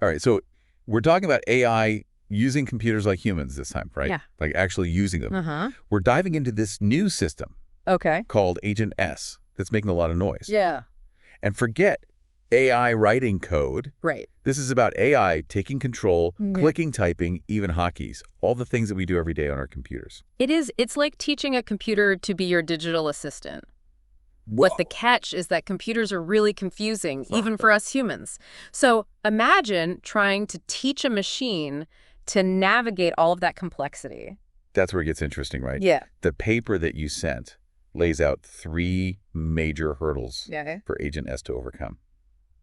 All right, so we're talking about AI using computers like humans this time, right? Yeah. Like actually using them. Uh-huh. We're diving into this new system Okay. called Agent S that's making a lot of noise. Yeah. And forget AI writing code. Right. This is about AI taking control, Yeah. clicking, typing, even hotkeys, all the things that we do every day on our computers. It's like teaching a computer to be your digital assistant. Whoa. But the catch is that computers are really confusing, even for us humans. So imagine trying to teach a machine to navigate all of that complexity. That's where it gets interesting, right? Yeah. The paper that you sent lays out 3 major hurdles for Agent S to overcome.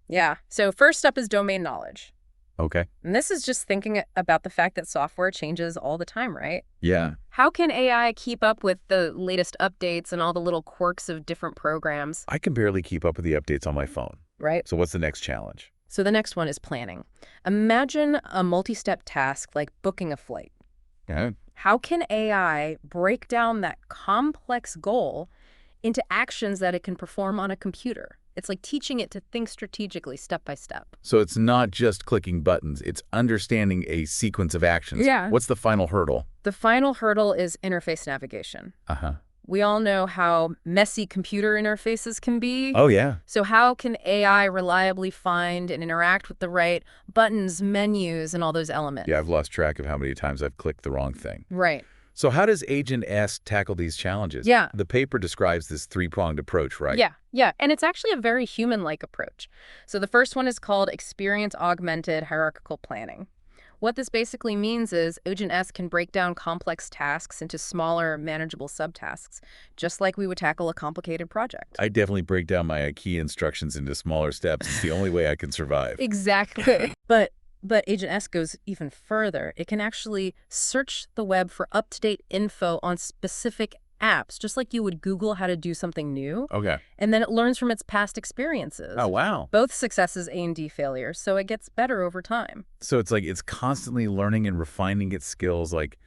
Yeah. So first up is domain knowledge. Okay. And this is just thinking about the fact that software changes all the time, right? Yeah. How can AI keep up with the latest updates and all the little quirks of different programs? I can barely keep up with the updates on my phone. Right. So what's the next challenge? So the next one is planning. Imagine a multi-step task like booking a flight. Yeah. How can AI break down that complex goal into actions that it can perform on a computer? It's like teaching it to think strategically, step by step. So it's not just clicking buttons, it's understanding a sequence of actions. Yeah. What's the final hurdle? The final hurdle is interface navigation. Uh-huh. We all know how messy computer interfaces can be. Oh, yeah. So how can AI reliably find and interact with the right buttons, menus, and all those elements? Yeah, I've lost track of how many times I've clicked the wrong thing. Right. So how does Agent S tackle these challenges? Yeah. The paper describes this 3-pronged approach, right? Yeah. And it's actually a very human-like approach. So the first one is called experience-augmented hierarchical planning. What this basically means is Agent S can break down complex tasks into smaller, manageable subtasks, just like we would tackle a complicated project. I definitely break down my IKEA instructions into smaller steps. It's the only way I can survive. Exactly. But Agent S goes even further. It can actually search the web for up-to-date info on specific apps, just like you would Google how to do something new. Okay. And then it learns from its past experiences. Oh, wow. Both successes A&D failures, so it gets better over time. So it's like it's constantly learning and refining its skills like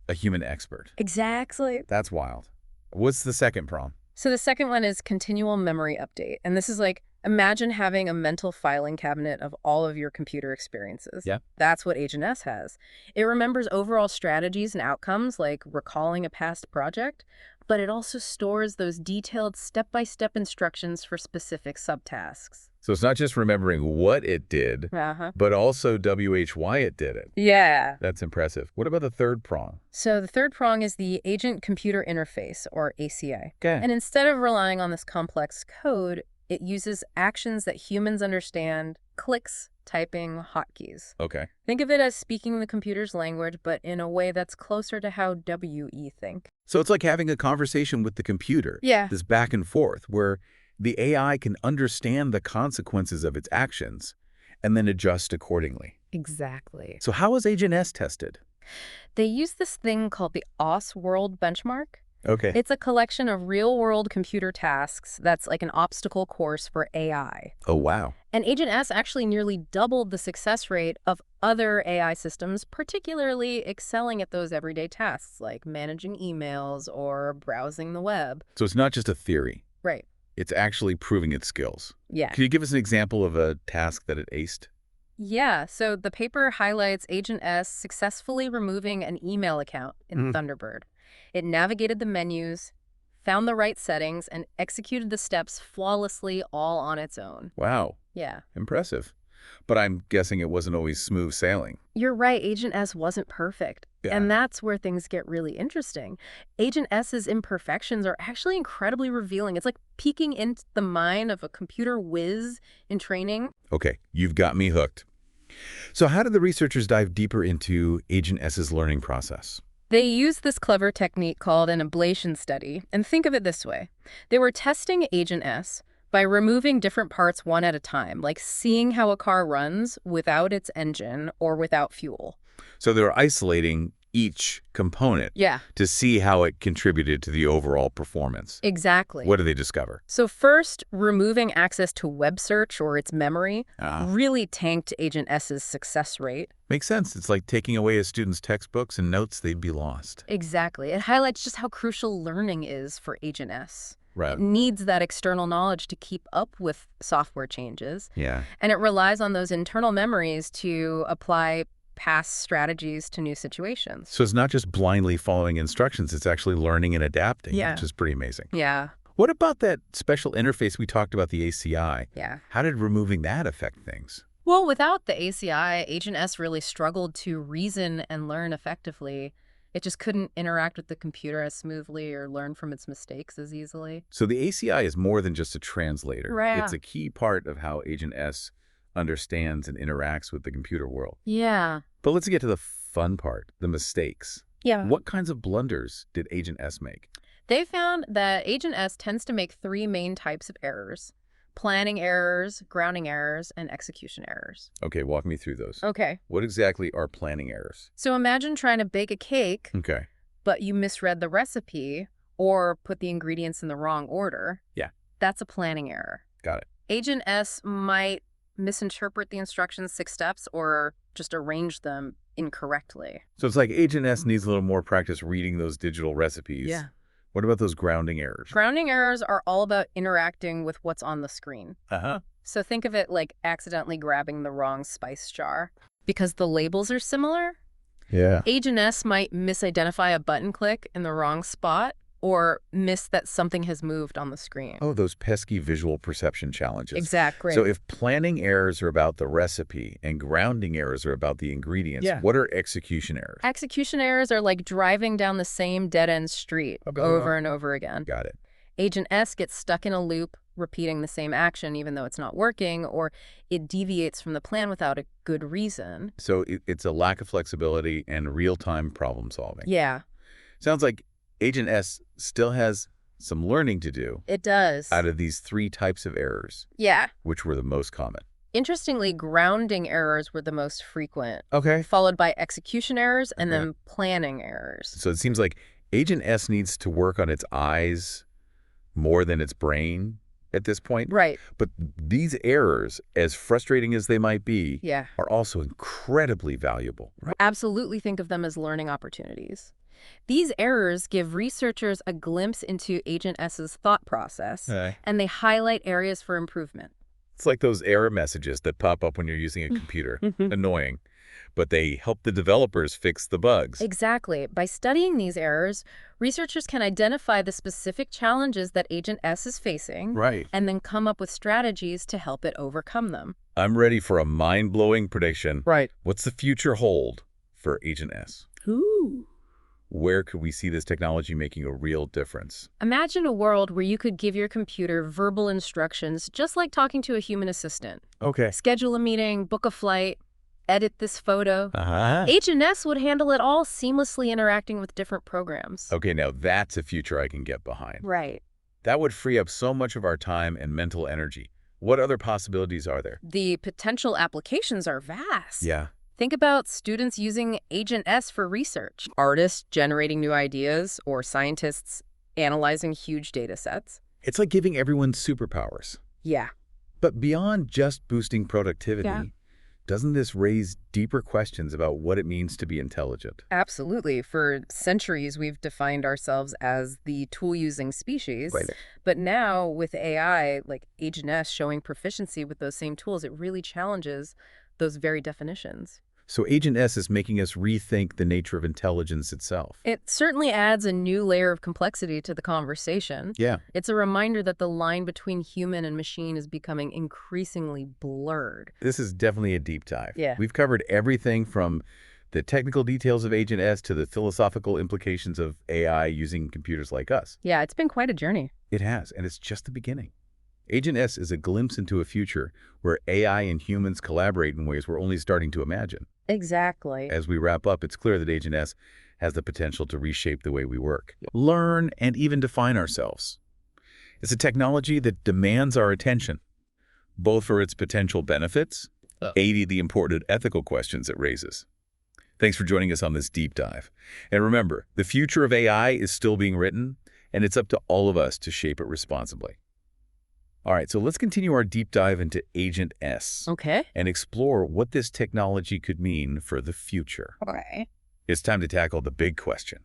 a human expert. Exactly. That's wild. What's the second prong? So the second one is continual memory update. And this is like, imagine having a mental filing cabinet of all of your computer experiences. Yeah. That's what Agent S has. It remembers overall strategies and outcomes, like recalling a past project, but it also stores those detailed step-by-step instructions for specific subtasks. So it's not just remembering what it did, but also why it did it. Yeah. That's impressive. What about the third prong? So the third prong is the Agent-Computer Interface, or ACI. Okay. And instead of relying on this complex code, it uses actions that humans understand, clicks, typing, hotkeys. Okay. Think of it as speaking the computer's language, but in a way that's closer to how WE think. So it's like having a conversation with the computer. Yeah. This back and forth where the AI can understand the consequences of its actions and then adjust accordingly. Exactly. So how is Agent S tested? They use this thing called the OS World Benchmark. Okay. It's a collection of real-world computer tasks that's like an obstacle course for AI. Oh, wow. And Agent S actually nearly doubled the success rate of other AI systems, particularly excelling at those everyday tasks like managing emails or browsing the web. So it's not just a theory. Right. It's actually proving its skills. Yeah. Can you give us an example of a task that it aced? Yeah, so the paper highlights Agent S successfully removing an email account in Thunderbird. It navigated the menus, found the right settings, and executed the steps flawlessly all on its own. Wow. Yeah. Impressive. But I'm guessing it wasn't always smooth sailing. You're right, Agent S wasn't perfect. Yeah. And that's where things get really interesting. Agent S's imperfections are actually incredibly revealing. It's like peeking into the mind of a computer whiz in training. Okay, you've got me hooked. So how did the researchers dive deeper into Agent S's learning process? They used this clever technique called an ablation study. And think of it this way. They were testing Agent S by removing different parts one at a time, like seeing how a car runs without its engine or without fuel. So they were isolating each component to see how it contributed to the overall performance. Exactly. What did they discover? So first, removing access to web search or its memory really tanked Agent S's success rate. Makes sense. It's like taking away a student's textbooks and notes, they'd be lost. Exactly. It highlights just how crucial learning is for Agent S. Right. It needs that external knowledge to keep up with software changes, Yeah. and it relies on those internal memories to apply past strategies to new situations. So it's not just blindly following instructions, it's actually learning and adapting, Yeah. which is pretty amazing. Yeah. What about that special interface we talked about, the ACI? Yeah. How did removing that affect things? Well, without the ACI, Agent S really struggled to reason and learn effectively. It just couldn't interact with the computer as smoothly or learn from its mistakes as easily. So the ACI is more than just a translator. Right. It's a key part of how Agent S understands and interacts with the computer world. Yeah. But let's get to the fun part, the mistakes. Yeah. What kinds of blunders did Agent S make? They found that Agent S tends to make three main types of errors: planning errors, grounding errors, and execution errors. Okay, walk me through those. Okay. What exactly are planning errors? So imagine trying to bake a cake, Okay. but you misread the recipe or put the ingredients in the wrong order. Yeah. That's a planning error. Got it. Agent S might misinterpret the instructions 6 steps or just arrange them incorrectly. So it's like Agent S needs a little more practice reading those digital recipes. What about those grounding errors? Grounding errors are all about interacting with what's on the screen. Uh-huh. So think of it like accidentally grabbing the wrong spice jar. Because the labels are similar, Yeah. Agent S might misidentify a button click in the wrong spot or miss that something has moved on the screen. Oh, those pesky visual perception challenges. Exactly. So if planning errors are about the recipe and grounding errors are about the ingredients, what are execution errors? Execution errors are like driving down the same dead-end street over and over again. Got it. Agent S gets stuck in a loop, repeating the same action even though it's not working, or it deviates from the plan without a good reason. So it's a lack of flexibility and real-time problem solving. Yeah, Sounds like Agent S still has some learning to do it does. out of these 3 types of errors, Yeah. which were the most common. Interestingly, grounding errors were the most frequent, Okay. followed by execution errors and then planning errors. So it seems like Agent S needs to work on its eyes more than its brain at this point. Right. But these errors, as frustrating as they might be, Yeah. are also incredibly valuable. Right? Absolutely think of them as learning opportunities. These errors give researchers a glimpse into Agent S's thought process, and they highlight areas for improvement. It's like those error messages that pop up when you're using a computer. Annoying. But they help the developers fix the bugs. Exactly. By studying these errors, researchers can identify the specific challenges that Agent S is facing, Right. and then come up with strategies to help it overcome them. I'm ready for a mind-blowing prediction. Right. What's the future hold for Agent S? Ooh. Where could we see this technology making a real difference? Imagine a world where you could give your computer verbal instructions just like talking to a human assistant. Okay. Schedule a meeting, book a flight, edit this photo. Uh-huh. Agent S would handle it all, seamlessly interacting with different programs. Okay, now that's a future I can get behind. Right. That would free up so much of our time and mental energy. What other possibilities are there? The potential applications are vast. Yeah. Think about students using Agent S for research, artists generating new ideas, or scientists analyzing huge data sets. It's like giving everyone superpowers. Yeah. But beyond just boosting productivity, Yeah. doesn't this raise deeper questions about what it means to be intelligent? Absolutely. For centuries, we've defined ourselves as the tool-using species. Right. But now, with AI, like Agent S showing proficiency with those same tools, it really challenges those very definitions. So Agent S is making us rethink the nature of intelligence itself. It certainly adds a new layer of complexity to the conversation. Yeah. It's a reminder that the line between human and machine is becoming increasingly blurred. This is definitely a deep dive. Yeah. We've covered everything from the technical details of Agent S to the philosophical implications of AI using computers like us. Yeah, it's been quite a journey. It has, and it's just the beginning. Agent S is a glimpse into a future where AI and humans collaborate in ways we're only starting to imagine. Exactly. As we wrap up, it's clear that Agent S has the potential to reshape the way we work, learn, and even define ourselves. It's a technology that demands our attention, both for its potential benefits and the important ethical questions it raises. Thanks for joining us on this deep dive. And remember, the future of AI is still being written, and it's up to all of us to shape it responsibly. All right, so let's continue our deep dive into Agent S Okay. and explore what this technology could mean for the future. Okay. It's time to tackle the big question.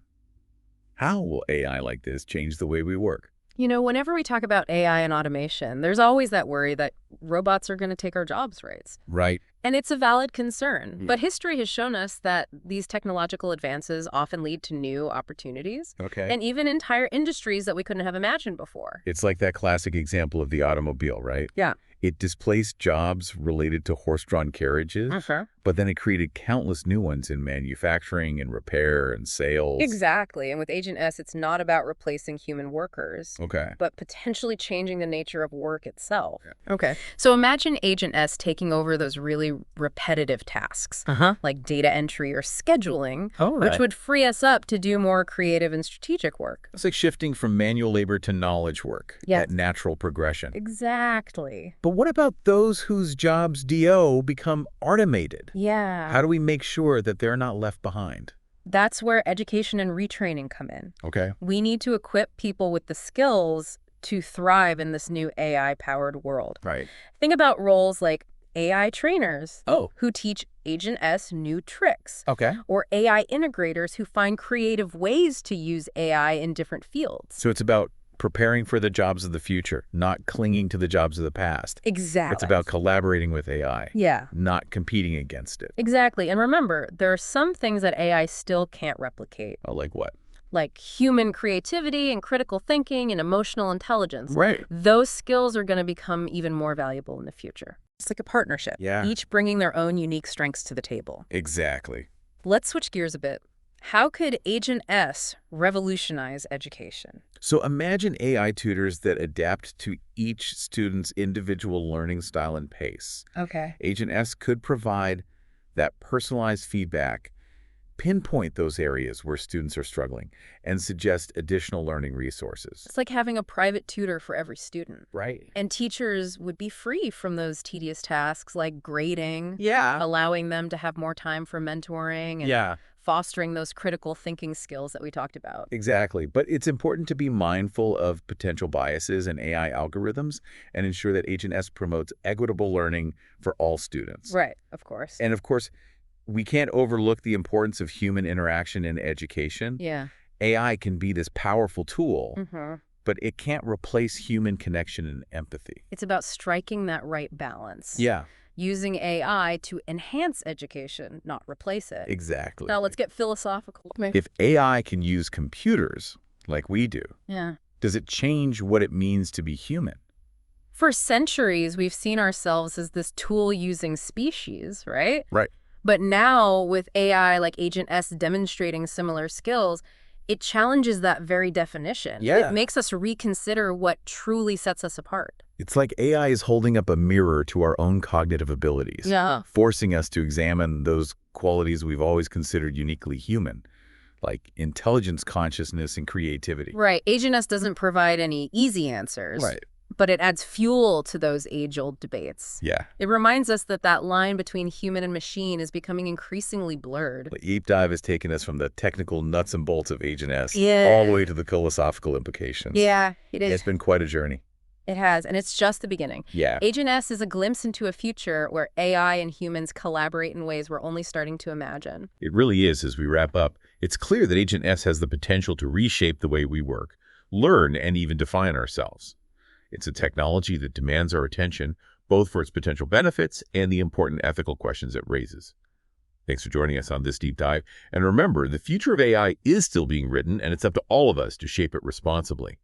How will AI like this change the way we work? Whenever we talk about AI and automation, there's always that worry that robots are going to take our jobs, right? Right. And it's a valid concern. Yeah. But history has shown us that these technological advances often lead to new opportunities Okay. and even entire industries that we couldn't have imagined before. It's like that classic example of the automobile, right? Yeah. It displaced jobs related to horse-drawn carriages, but then it created countless new ones in manufacturing and repair and sales. Exactly. And with Agent S, it's not about replacing human workers, Okay. but potentially changing the nature of work itself. Yeah. Okay. So imagine Agent S taking over those really repetitive tasks, like data entry or scheduling, which would free us up to do more creative and strategic work. It's like shifting from manual labor to knowledge work at natural progression. Exactly. But what about those whose jobs become automated? Yeah. How do we make sure that they're not left behind? That's where education and retraining come in. Okay. We need to equip people with the skills to thrive in this new AI-powered world. Right. Think about roles like AI trainers Oh. who teach Agent S new tricks, Okay. or AI integrators who find creative ways to use AI in different fields. So it's about preparing for the jobs of the future, not clinging to the jobs of the past. Exactly. It's about collaborating with AI, Yeah. not competing against it. Exactly. And remember, there are some things that AI still can't replicate, Oh, like what? like human creativity and critical thinking and emotional intelligence. Right. Those skills are going to become even more valuable in the future. It's like a partnership, each bringing their own unique strengths to the table. Exactly. Let's switch gears a bit. How could Agent S revolutionize education? So imagine AI tutors that adapt to each student's individual learning style and pace. Okay. Agent S could provide that personalized feedback, pinpoint those areas where students are struggling, and suggest additional learning resources. It's like having a private tutor for every student. Right. And teachers would be free from those tedious tasks like grading, Yeah. allowing them to have more time for mentoring and fostering those critical thinking skills that we talked about. Exactly. But it's important to be mindful of potential biases in AI algorithms and ensure that Agent S promotes equitable learning for all students. Right, of course. And of course, we can't overlook the importance of human interaction in education. Yeah. AI can be this powerful tool, but it can't replace human connection and empathy. It's about striking that right balance. Yeah. Using AI to enhance education, not replace it. Exactly. Now let's get philosophical. If AI can use computers like we do, does it change what it means to be human? For centuries, we've seen ourselves as this tool-using species, right? Right. But now, with AI like Agent S demonstrating similar skills, it challenges that very definition. Yeah. It makes us reconsider what truly sets us apart. It's like AI is holding up a mirror to our own cognitive abilities, forcing us to examine those qualities we've always considered uniquely human, like intelligence, consciousness, and creativity. Right. Agent S doesn't provide any easy answers. Right. But it adds fuel to those age-old debates. Yeah. It reminds us that that line between human and machine is becoming increasingly blurred. The deep dive has taken us from the technical nuts and bolts of Agent S all the way to the philosophical implications. Yeah, it is. It's been quite a journey. It has, and it's just the beginning. Yeah. Agent S is a glimpse into a future where AI and humans collaborate in ways we're only starting to imagine. It really is. As we wrap up, it's clear that Agent S has the potential to reshape the way we work, learn, and even define ourselves. It's a technology that demands our attention, both for its potential benefits and the important ethical questions it raises. Thanks for joining us on this deep dive. And remember, the future of AI is still being written, and it's up to all of us to shape it responsibly.